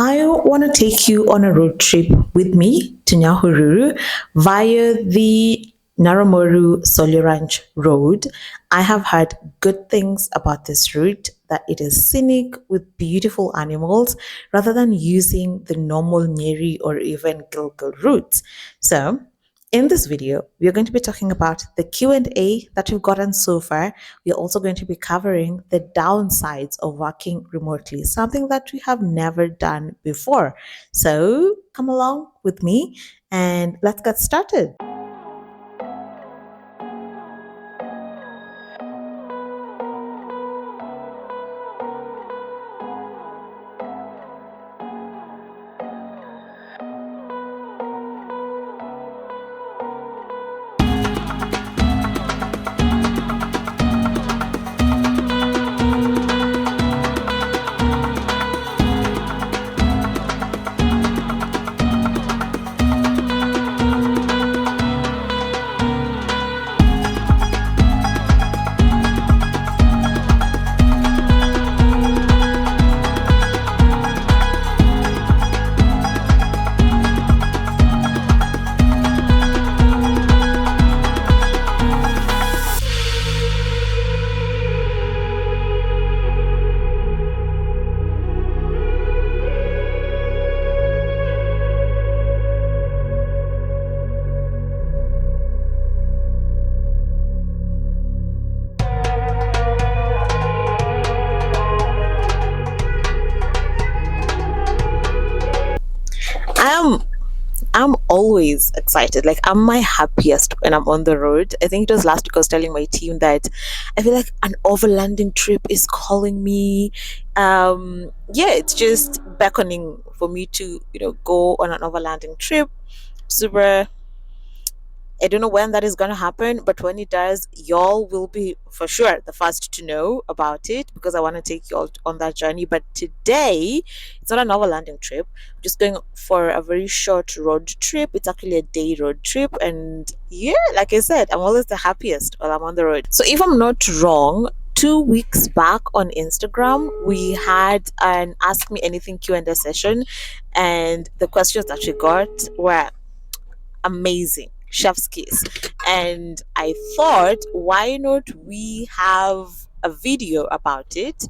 I want to take you on a road trip with me to Nyahururu via the Naramoru Soli Ranch Road. I have heard good things about this route, that it is scenic with beautiful animals rather than using the normal Nyeri or even Gilgil routes. So, in this video, we are going to be talking about the Q&A that we've gotten so far. We're also going to be covering the downsides of working remotely, something that we have never done before. So come along with me and let's get started. I'm I'm always excited. Like I'm my happiest when I'm on the road. I think it was last week I was telling my team that I feel like an overlanding trip is calling me. Yeah, it's just beckoning for me to, go on an overlanding trip. Super, I don't know when that is going to happen, but when it does, y'all will be for sure the first to know about it because I want to take y'all on that journey. But today, it's not an overlanding trip. I'm just going for a very short road trip. It's actually a day road trip. And yeah, like I said, I'm always the happiest while I'm on the road. So if I'm not wrong, 2 weeks back on Instagram, we had an Ask Me Anything Q&A session. And the questions that we got were amazing, chef's kiss. And I thought, why not we have a video about it,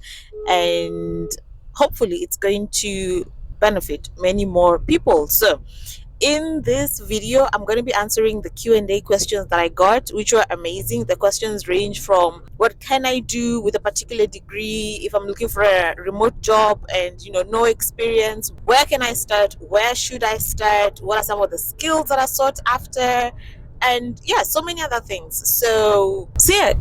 and hopefully it's going to benefit many more people. So in this video, I'm going to be answering the Q&A questions that I got, which were amazing. The questions range from what can I do with a particular degree if I'm looking for a remote job and no experience, where can I start, where should I start, what are some of the skills that are sought after, and yeah, so many other things. So yeah,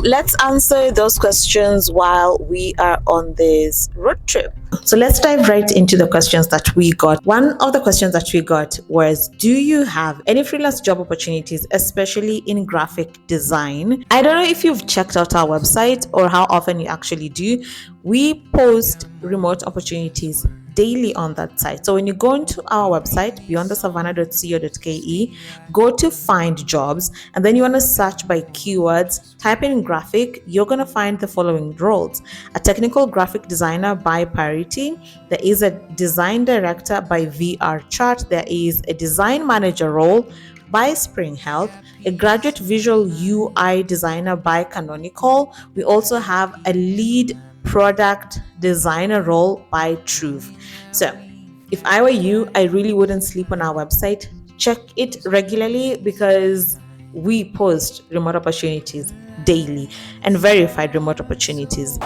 let's answer those questions while we are on this road trip. So let's dive right into the questions that we got. One of the questions that we got was, do you have any freelance job opportunities, especially in graphic design? I don't know if you've checked out our website or how often you actually do. We post remote opportunities daily on that site. So when you go into our website, beyondthesavannah.co.ke, go to find jobs, and then you want to search by keywords, type in graphic, you're going to find the following roles: a technical graphic designer by Parity, there is a design director by VR Chart, there is a design manager role by Spring Health, a graduate visual UI designer by Canonical. We also have a lead product designer role by Truth. So if I were you, I really wouldn't sleep on our website. Check it regularly because we post remote opportunities daily and verified remote opportunities.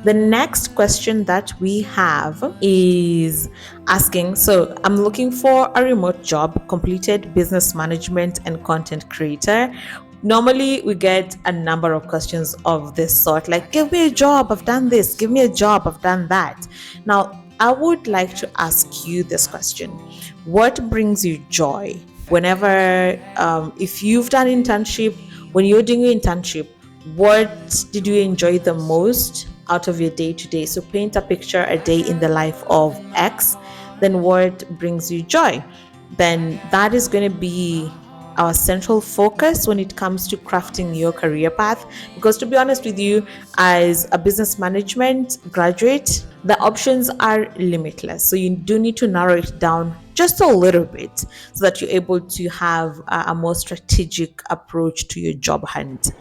The next question that we have is asking, so I'm looking for a remote job, completed business management and content creator. Normally we get a number of questions of this sort, like, give me a job, I've done this, give me a job, I've done that. Now, I would like to ask you this question. What brings you joy? Whenever, if you've done internship, when you're doing your internship, what did you enjoy the most out of your day to day? So paint a picture, a day in the life of X, then what brings you joy? Then that is going to be our central focus when it comes to crafting your career path. Because to be honest with you, as a business management graduate, the options are limitless. So you do need to narrow it down just a little bit so that you're able to have a more strategic approach to your job hunt.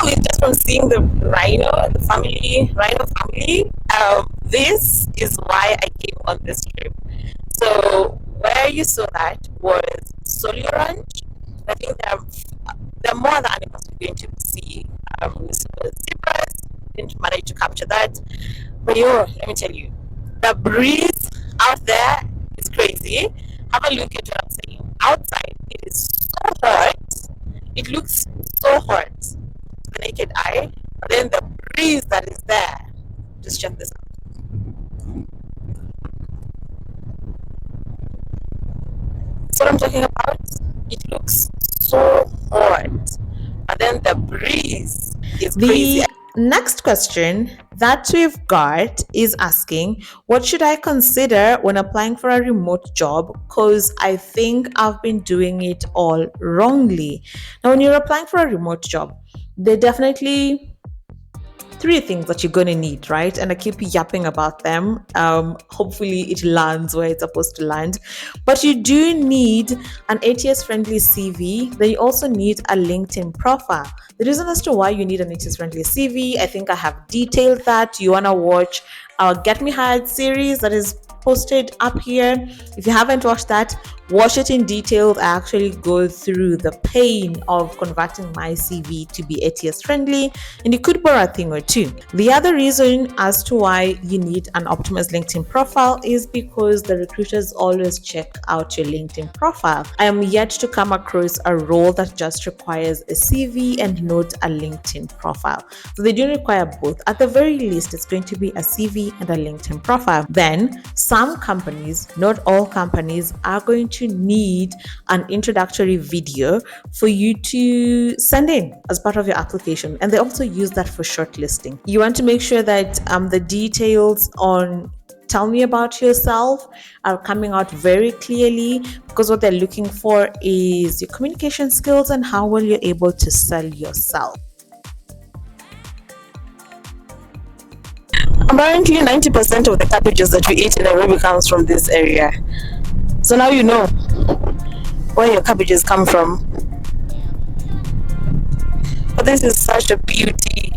Just from seeing the rhino family, this is why I came on this trip. So where you saw that was Soli Ranch. I think there are more other animals we're going to see. We saw zebras, didn't manage to capture that. But yo, let me tell you, the breeze out there is crazy. Have a look at what I'm saying. Outside, it is so hot. It looks so hot to the naked eye. But then the breeze that is there, just check this out. That's what I'm talking about. It looks so hot. But then the breeze is crazy. The next question that we've got is asking, what should I consider when applying for a remote job? Because I think I've been doing it all wrongly. Now, when you're applying for a remote job, there definitely three things that you're going to need, right? And I keep yapping about them. Hopefully, it lands where it's supposed to land. But you do need an ATS friendly CV. Then you also need a LinkedIn profile. The reason as to why you need an ATS friendly CV, I think I have detailed that. You want to watch our Get Me Hired series that is posted up here. If you haven't watched that, watch it in detail. I actually go through the pain of converting my CV to be ATS friendly, and you could borrow a thing or two. The other reason as to why you need an optimized LinkedIn profile is because the recruiters always check out your LinkedIn profile. I am yet to come across a role that just requires a CV and not a LinkedIn profile. So they do require both. At the very least, it's going to be a CV and a LinkedIn profile. Then some companies, not all companies, are going to need an introductory video for you to send in as part of your application, and they also use that for shortlisting. You want to make sure that the details on tell me about yourself are coming out very clearly, because what they're looking for is your communication skills and how well you're able to sell yourself. Apparently 90% of the cabbages that we eat in Nairobi comes from this area. So now you know where your cabbages come from. But this is such a beauty.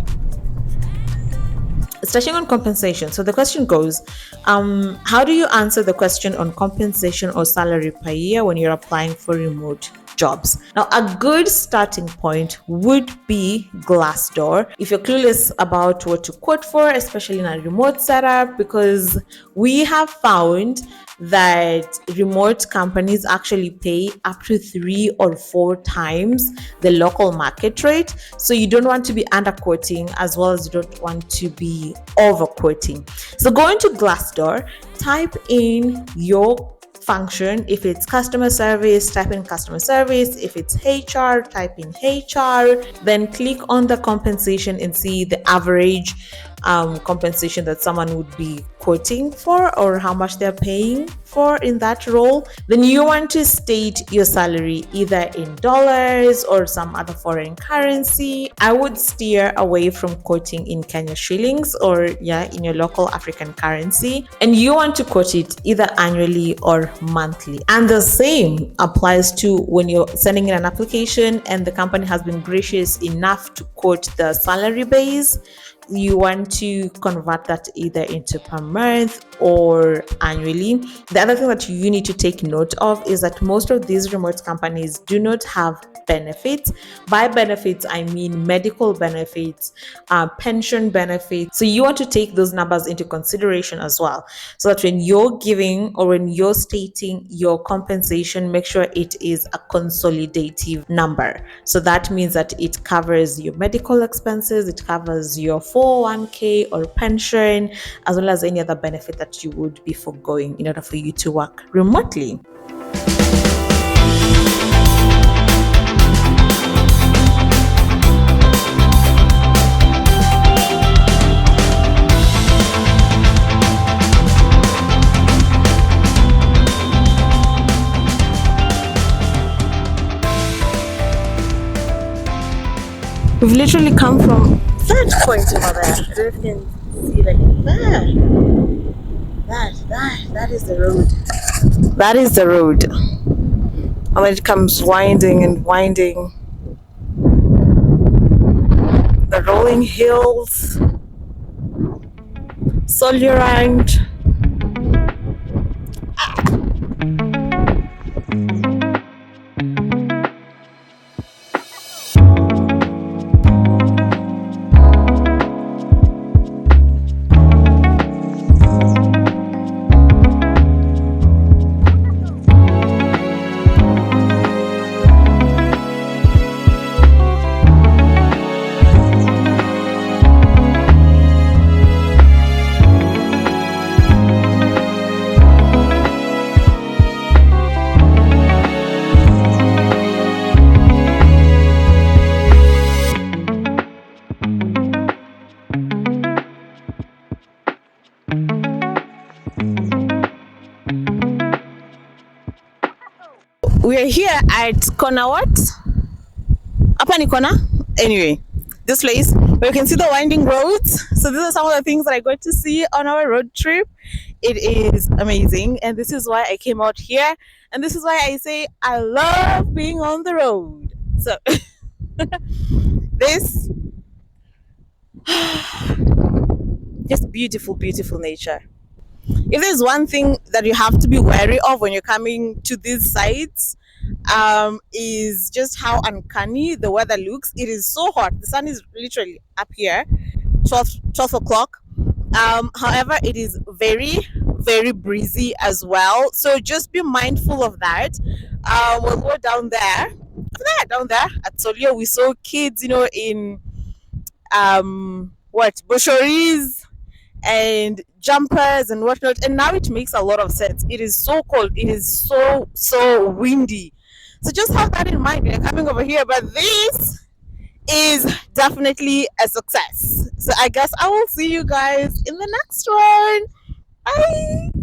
It's touching on compensation. So the question goes, how do you answer the question on compensation or salary per year when you're applying for remote jobs? Now, a good starting point would be Glassdoor. If you're clueless about what to quote for, especially in a remote setup, because we have found that remote companies actually pay up to 3 or 4 times the local market rate. So you don't want to be underquoting as well as you don't want to be overquoting. So go into Glassdoor, type in your function. If it's customer service, type in customer service. If it's HR, type in HR. Then click on the compensation and see the average compensation that someone would be quoting for, or how much they're paying for in that role, then you want to state your salary either in dollars or some other foreign currency. I would steer away from quoting in Kenya shillings, or yeah, in your local African currency. And you want to quote it either annually or monthly. And the same applies to when you're sending in an application and the company has been gracious enough to quote the salary base. You want to convert that either into per month or annually. The other thing that you need to take note of is that most of these remote companies do not have benefits. By benefits, I mean medical benefits, pension benefits. So you want to take those numbers into consideration as well, so that when you're giving or when you're stating your compensation, make sure it is a consolidative number. So that means that it covers your medical expenses, it covers your 401k or pension, as well as any other benefit that you would be foregoing in order for you to work remotely. We've literally come from that point over there. I don't know if you can see, like there. That is the road. That is the road. And when it comes winding and winding, the rolling hills, Solurand. We're here at Kona what? Upper Nikona? Anyway, this place where you can see the winding roads. So these are some of the things that I got to see on our road trip. It is amazing, and this is why I came out here, and this is why I say I love being on the road. So this just beautiful, beautiful nature. If there's one thing that you have to be wary of when you're coming to these sites, is just how uncanny the weather looks. It is so hot. The sun is literally up here, 12 o'clock. However, it is very, very breezy as well. So just be mindful of that. We'll go down there. Down there at Solio, we saw kids, in busheries and jumpers and whatnot, and now it makes a lot of sense. It is so cold, it is so windy, so just have that in mind when you're coming over here. But this is definitely a success, so I guess I will see you guys in the next one. Bye.